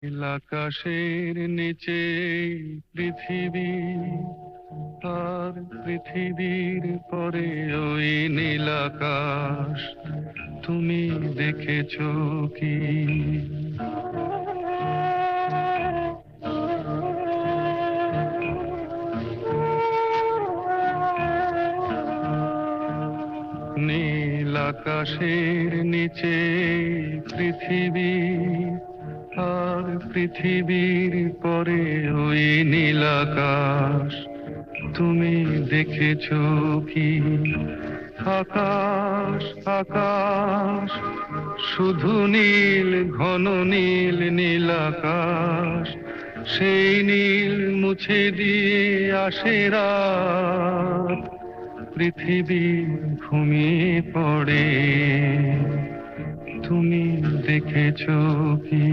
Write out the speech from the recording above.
নীল আকাশের নিচে পৃথিবী, আর পৃথিবীর পরে ওই নীল আকাশ। তুমি দেখেছো কি? নীল আকাশের নিচে পৃথিবী, আর পৃথিবীর পরে ওই নীল আকাশ। তুমি দেখেছো কি? আকাশ আকাশ, শুধু নীল, ঘন নীল, নীল আকাশ। সেই নীল মুছে দিয়ে আসে রাত, পৃথিবী ঘুমিয়ে পড়ে। তুমি দেখেছো কি?